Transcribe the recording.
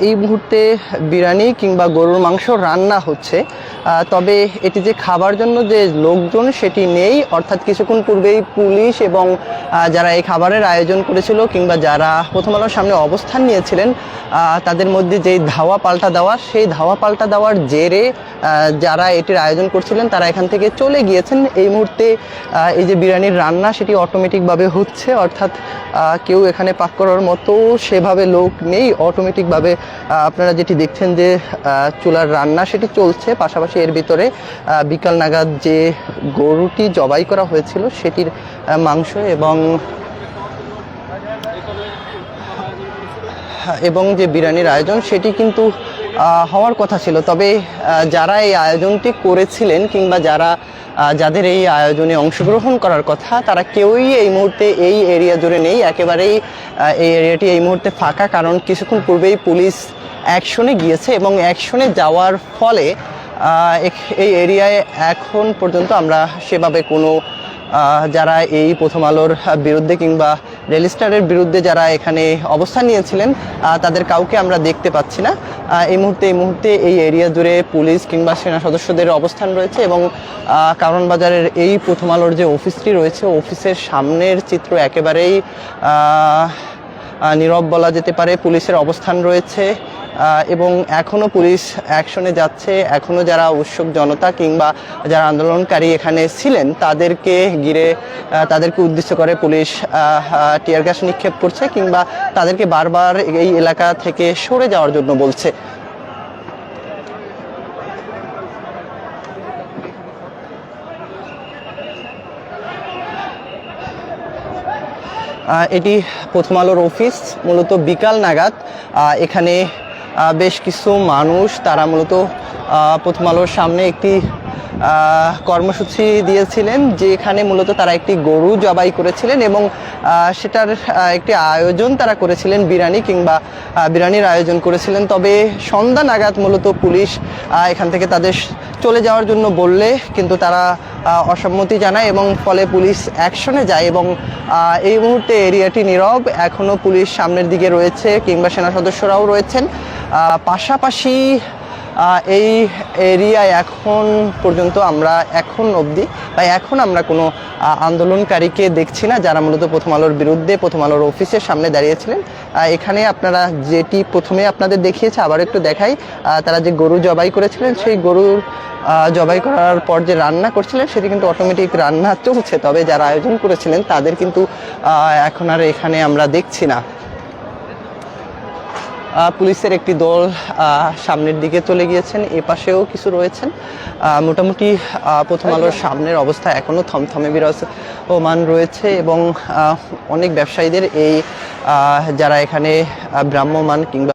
এই মুহূর্তে বিরিয়ানি কিংবা গরুর মাংস রান্না হচ্ছে, তবে এটি যে খাবার জন্য যে লোকজন সেটি নেই। অর্থাৎ কিছুক্ষণ পূর্বেই পুলিশ এবং যারা এই খাবারের আয়োজন করেছিল কিংবা যারা প্রথম আলোর সামনে অবস্থান নিয়েছিলেন তাদের মধ্যে যেই ধাওয়া পাল্টা দেওয়া, সেই ধাওয়া পাল্টা দেওয়ার জেরে যারা এটির আয়োজন করছিলেন তারা এখান থেকে চলে গিয়েছেন। এই মুহূর্তে এই যে বিরিয়ানির রান্না সেটি অটোমেটিকভাবে হচ্ছে, অর্থাৎ কেউ এখানে পাক করার মতো সেভাবে লোক নেই। অটোমেটিকভাবে আপনারা যেটি দেখছেন যে চুলার রান্না সেটি চলছে, পাশাপাশি এর ভিতরে বিকাল নাগাদ যে গরুটি জবাই করা হয়েছিল সেটির মাংস এবং যে বিরিয়ানির আয়োজন সেটি কিন্তু হওয়ার কথা ছিল। তবে যারা এই আয়োজনটি করেছিলেন কিংবা যাদের এই আয়োজনে অংশগ্রহণ করার কথা তারা কেউই এই মুহূর্তে এই এরিয়া জুড়ে নেই। একেবারেই এই এরিয়াটি এই মুহূর্তে ফাঁকা, কারণ কিছুক্ষণ পূর্বেই পুলিশ অ্যাকশনে গিয়েছে এবং অ্যাকশনে যাওয়ার ফলে এই এরিয়ায় এখন পর্যন্ত আমরা সেভাবে কোনো যারা এই প্রথম আলোর বিরুদ্ধে কিংবা ডেইলি স্টারের বিরুদ্ধে যারা এখানে অবস্থান নিয়েছিলেন তাদের কাউকে আমরা দেখতে পাচ্ছি না। এই মুহূর্তে এই এরিয়া জুড়ে পুলিশ কিংবা সেনা সদস্যদের অবস্থান রয়েছে এবং কারওয়ান বাজারের এই প্রথম আলোর যে অফিসটি রয়েছে অফিসের সামনের চিত্র একেবারেই নীরব বলা যেতে পারে। পুলিশের অবস্থান রয়েছে এবং এখনও পুলিশ অ্যাকশনে যাচ্ছে। এখনও যারা উৎসুক জনতা কিংবা যারা আন্দোলনকারী এখানে ছিলেন তাদেরকে ঘিরে তাদেরকে উদ্দেশ্য করে পুলিশ টিয়ার গ্যাস নিক্ষেপ করছে কিংবা তাদেরকে বারবার এই এলাকা থেকে সরে যাওয়ার জন্য বলছে। এটি প্রথম আলোর অফিস। মূলত বিকাল নাগাদ এখানে বেশ কিছু মানুষ তারা মূলত প্রথম আলোর সামনে একটি কর্মসূচি দিয়েছিলেন, যেখানে মূলত তারা একটি গরু জবাই করেছিলেন এবং সেটার একটি আয়োজন তারা করেছিলেন, বিরিয়ানির আয়োজন করেছিলেন। তবে সন্ধ্যা নাগাদ মূলত পুলিশ এখান থেকে তাদের চলে যাওয়ার জন্য বললে কিন্তু তারা অসম্মতি জানায় এবং ফলে পুলিশ অ্যাকশনে যায় এবং এই মুহূর্তে এরিয়াটি নীরব। এখনও পুলিশ সামনের দিকে রয়েছে কিংবা সেনা সদস্যরাও রয়েছেন। পাশাপাশি এই এরিয়ায় এখন পর্যন্ত আমরা কোনো আন্দোলনকারীকে দেখছি না যারা মূলত প্রথম আলোর বিরুদ্ধে প্রথম আলোর অফিসের সামনে দাঁড়িয়েছিলেন। এখানে আপনারা যেটি প্রথমে আপনাদের দেখিয়েছে আবার একটু দেখাই, তারা যে গরু জবাই করেছিলেন সেই গরুর জবাই করার পর যে রান্না করছিলেন সেটি কিন্তু অটোমেটিক রান্না চলছে। তবে যারা আয়োজন করেছিলেন তাদের কিন্তু এখন আর এখানে আমরা দেখছি না। পুলিশের একটি দল সামনের দিকে চলে গিয়েছেন, এ পাশেও কিছু রয়েছেন। মোটামুটি প্রথম আলোর সামনের অবস্থা এখনও থমথমে বিরাজমান রয়েছে এবং অনেক ব্যবসায়ীদের এই যারা এখানে ভ্রাম্যমাণ কিংবা